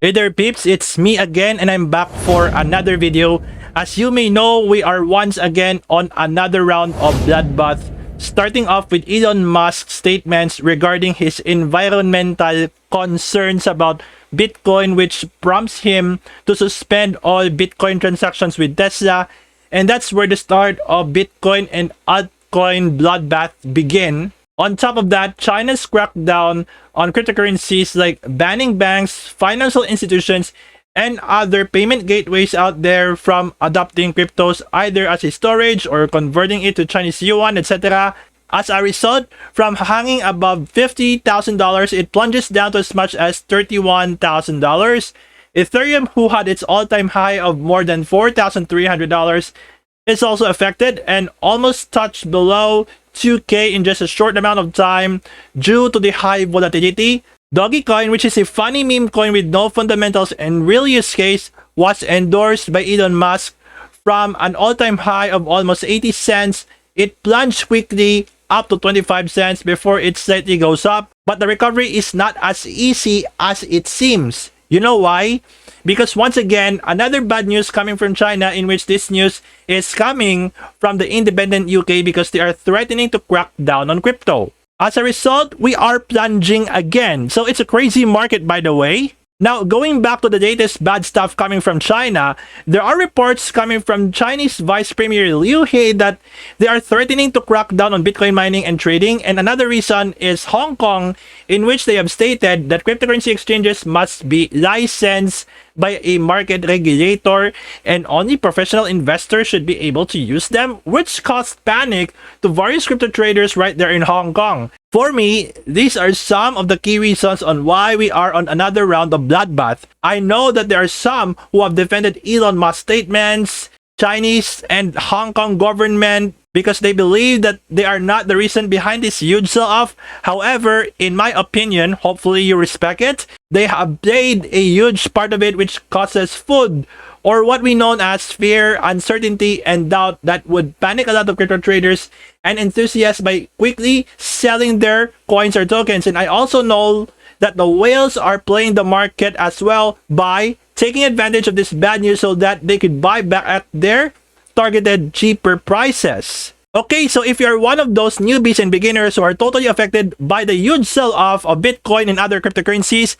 Hey there peeps, it's me again and I'm back for another video. As you may know, we are once again on another round of Bloodbath, starting off with Elon Musk's statements regarding his environmental concerns about Bitcoin, which prompts him to suspend all Bitcoin transactions with Tesla. And that's where the start of Bitcoin and altcoin Bloodbath begin. On top of that, China's crackdown on cryptocurrencies like banning banks, financial institutions, and other payment gateways out there from adopting cryptos either as a storage or converting it to Chinese yuan, etc. As a result, from hanging above $50,000, it plunges down to as much as $31,000. Ethereum, who had its all-time high of more than $4,300, is also affected and almost touched below 2K in just a short amount of time due to the high volatility. Dogecoin, which is a funny meme coin with no fundamentals and real use case, was endorsed by Elon Musk. From an all-time high of almost 80 cents, it plunged quickly up to 25 cents before it slightly goes up. But the recovery is not as easy as it seems. You know why? Because once again, another bad news coming from China, in which this news is coming from the independent UK because they are threatening to crack down on crypto. As a result, we are plunging again. So it's a crazy market, by the way. Now, going back to the latest bad stuff coming from China, there are reports coming from Chinese Vice Premier Liu He that they are threatening to crack down on Bitcoin mining and trading. And another reason is Hong Kong, in which they have stated that cryptocurrency exchanges must be licensed by a market regulator and only professional investors should be able to use them, which caused panic to various crypto traders right there in Hong Kong. For me, these are some of the key reasons on why we are on another round of Bloodbath. I know that there are some who have defended Elon Musk statements, Chinese and Hong Kong government, because they believe that they are not the reason behind this huge sell-off. However, in my opinion, hopefully you respect it, they have played a huge part of it, which causes food, or what we know as fear, uncertainty, and doubt that would panic a lot of crypto traders and enthusiasts by quickly selling their coins or tokens. And I also know that the whales are playing the market as well by taking advantage of this bad news so that they could buy back at their targeted cheaper prices. Okay, so if you're one of those newbies and beginners who are totally affected by the huge sell-off of Bitcoin and other cryptocurrencies,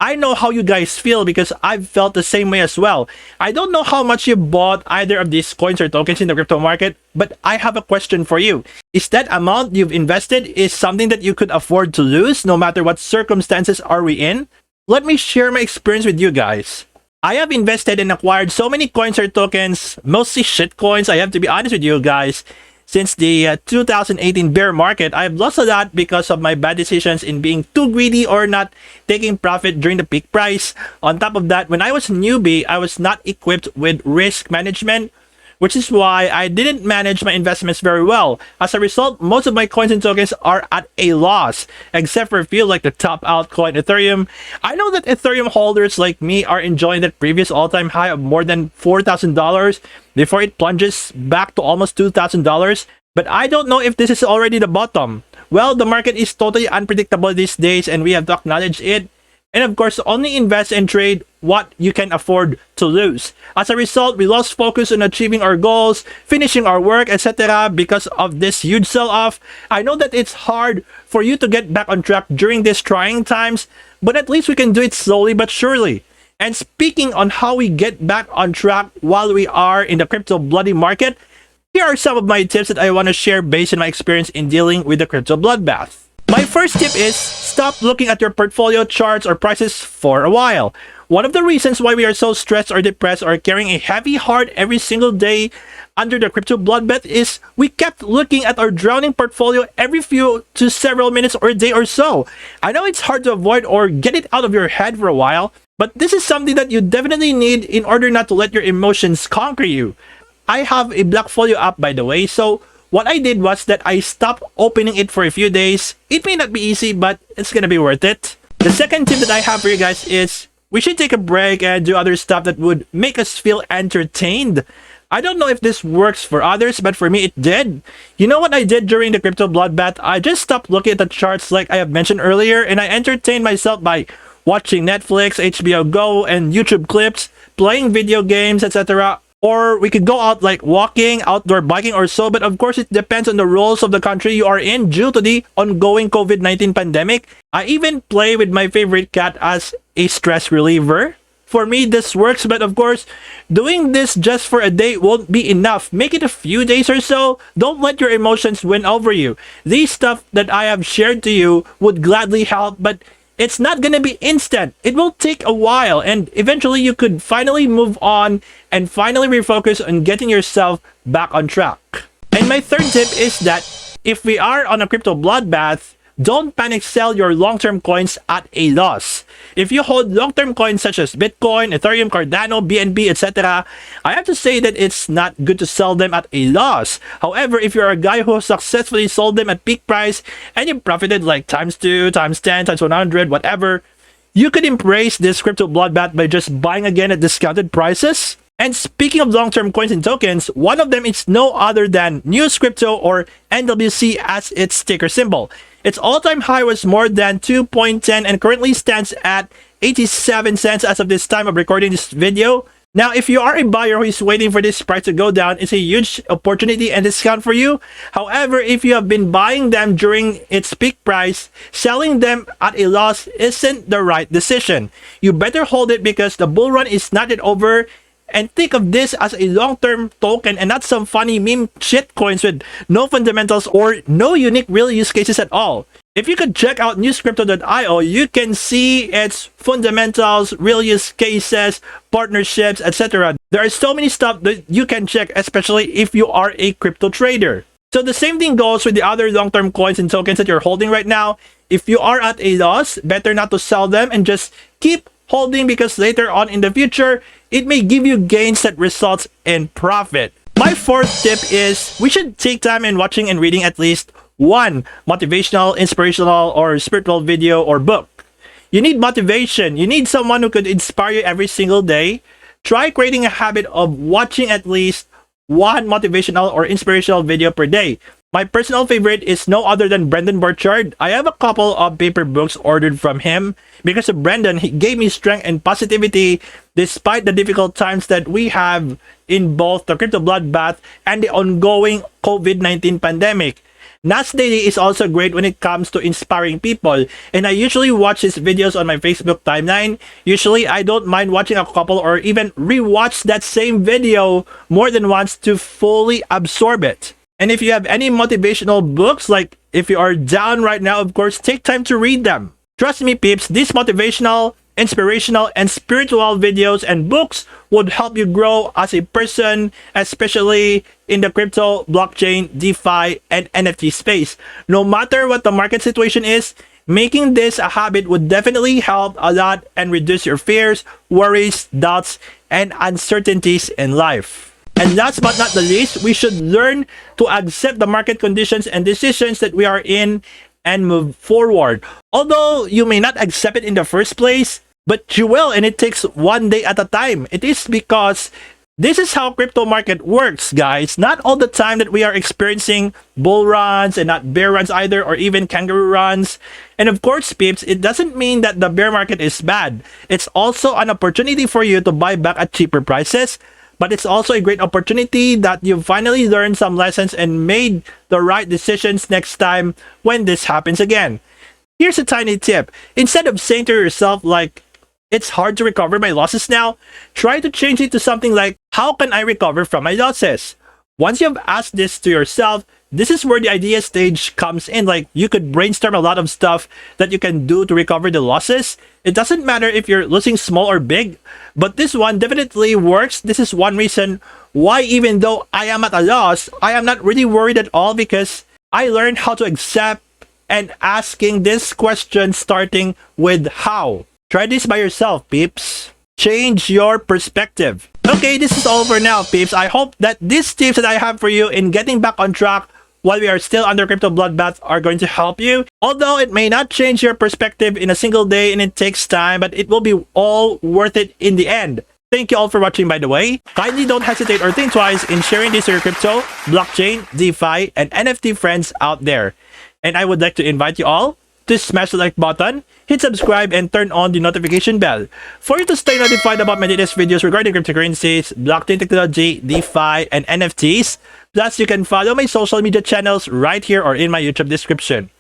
I know how you guys feel because I've felt the same way as well. I don't know how much you bought either of these coins or tokens in the crypto market, but I have a question for you. Is that amount you've invested is something that you could afford to lose no matter what circumstances are we in? Let me share my experience with you guys. I have invested and acquired so many coins or tokens, mostly shit coins, I have to be honest with you guys. Since the 2018 bear market, I've lost a lot because of my bad decisions in being too greedy or not taking profit during the peak price. On top of that, when I was a newbie, I was not equipped with risk management, which is why I didn't manage my investments very well. As a result, most of my coins and tokens are at a loss, except for a few like the top altcoin Ethereum. I know that Ethereum holders like me are enjoying that previous all-time high of more than $4,000 before it plunges back to almost $2,000. But I don't know if this is already the bottom. Well, the market is totally unpredictable these days and we have to acknowledge it. And of course, only invest and trade what you can afford to lose. As a result, we lost focus on achieving our goals, finishing our work, etc. because of this huge sell-off. I know that it's hard for you to get back on track during these trying times, but at least we can do it slowly but surely. And speaking on how we get back on track while we are in the crypto bloody market, here are some of my tips that I want to share based on my experience in dealing with the crypto bloodbath. My first tip is stop looking at your portfolio charts or prices for a while. One of the reasons why we are so stressed or depressed or carrying a heavy heart every single day under the crypto bloodbath is we kept looking at our drowning portfolio every few to several minutes or a day or so. I know it's hard to avoid or get it out of your head for a while, but this is something that you definitely need in order not to let your emotions conquer you. I have a Blockfolio app, by the way, so what I did was that I stopped opening it for a few days. It may not be easy, but it's gonna be worth it. The second tip that I have for you guys is we should take a break and do other stuff that would make us feel entertained. I don't know if this works for others, but for me it did. You know what I did during the crypto bloodbath? I just stopped looking at the charts like I have mentioned earlier, and I entertained myself by watching Netflix, HBO Go, and YouTube clips, playing video games, etc. Or we could go out like walking, outdoor biking or so, but of course it depends on the rules of the country you are in due to the ongoing COVID-19 pandemic. I even play with my favorite cat as a stress reliever. For me, this works, but of course, doing this just for a day won't be enough. Make it a few days or so. Don't let your emotions win over you. These stuff that I have shared to you would gladly help, but it's not gonna be instant. It will take a while, and eventually you could finally move on and finally refocus on getting yourself back on track. And my third tip is that if we are on a crypto bloodbath, don't panic sell your long-term coins at a loss. If you hold long-term coins such as Bitcoin, Ethereum, Cardano, BNB, etc., I have to say that it's not good to sell them at a loss. However, if you're a guy who successfully sold them at peak price and you profited like times 2, times 10, times 100, whatever, you could embrace this crypto bloodbath by just buying again at discounted prices. And speaking of long-term coins and tokens, one of them is no other than newscrypto, or NWC as its ticker symbol. Its all-time high was more than 2.10 and currently stands at 87 cents as of this time of recording this video. Now, if you are a buyer who is waiting for this price to go down, it's a huge opportunity and discount for you. However, if you have been buying them during its peak price, selling them at a loss isn't the right decision. You better hold it because the bull run is not yet over. And think of this as a long-term token and not some funny meme shit coins with no fundamentals or no unique real use cases at all. If you could check out newscrypto.io, you can see its fundamentals, real use cases, partnerships, etc. There are so many stuff that you can check, especially if you are a crypto trader. So the same thing goes with the other long-term coins and tokens that you're holding right now. If you are at a loss, better not to sell them and just keep holding, because later on in the future, it may give you gains that results in profit. My fourth tip is we should take time in watching and reading at least one motivational, inspirational, or spiritual video or book. You need motivation. You need someone who could inspire you every single day. Try creating a habit of watching at least one motivational or inspirational video per day. My personal favorite is no other than Brendan Burchard. I have a couple of paper books ordered from him because of Brendan. He gave me strength and positivity despite the difficult times that we have in both the crypto bloodbath and the ongoing COVID-19 pandemic. Nas Daily is also great when it comes to inspiring people, and I usually watch his videos on my Facebook timeline. Usually, I don't mind watching a couple or even rewatch that same video more than once to fully absorb it. And if you have any motivational books, like if you are down right now, of course, take time to read them. Trust me, peeps, these motivational, inspirational, and spiritual videos and books would help you grow as a person, especially in the crypto, blockchain, DeFi, and NFT space. No matter what the market situation is, making this a habit would definitely help a lot and reduce your fears, worries, doubts, and uncertainties in life. And last but not the least, we should learn to accept the market conditions and decisions that we are in and move forward. Although you may not accept it in the first place, but you will, and it takes one day at a time. It is because this is how crypto market works, guys. Not all the time that we are experiencing bull runs and not bear runs either, or even kangaroo runs. And of course, peeps, it doesn't mean that the bear market is bad. It's also an opportunity for you to buy back at cheaper prices. But it's also a great opportunity that you finally learned some lessons and made the right decisions next time when this happens again. Here's a tiny tip. Instead of saying to yourself like, it's hard to recover my losses now, try to change it to something like, how can I recover from my losses? Once you've asked this to yourself, this is where the idea stage comes in. Like, you could brainstorm a lot of stuff that you can do to recover the losses. It doesn't matter if you're losing small or big, but this one definitely works. This is one reason why, even though I am at a loss, I am not really worried at all, because I learned how to accept and asking this question starting with how. Try this by yourself, peeps. Change your perspective. Okay, this is all for now, peeps. I hope that these tips that I have for you in getting back on track while we are still under crypto bloodbath are going to help you. Although it may not change your perspective in a single day and it takes time, but it will be all worth it in the end. Thank you all for watching, by the way. Kindly don't hesitate or think twice in sharing this to your crypto, blockchain, DeFi, and NFT friends out there. And I would like to invite you all Please smash the like button, hit subscribe, and turn on the notification bell for you to stay notified about my latest videos regarding cryptocurrencies, blockchain technology, DeFi, and NFTs. Plus, you can follow my social media channels right here or in my YouTube description.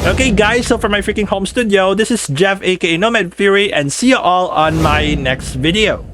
Okay guys, so for my freaking home studio, this is Jeff aka Nomad Fury, and see you all on my next video.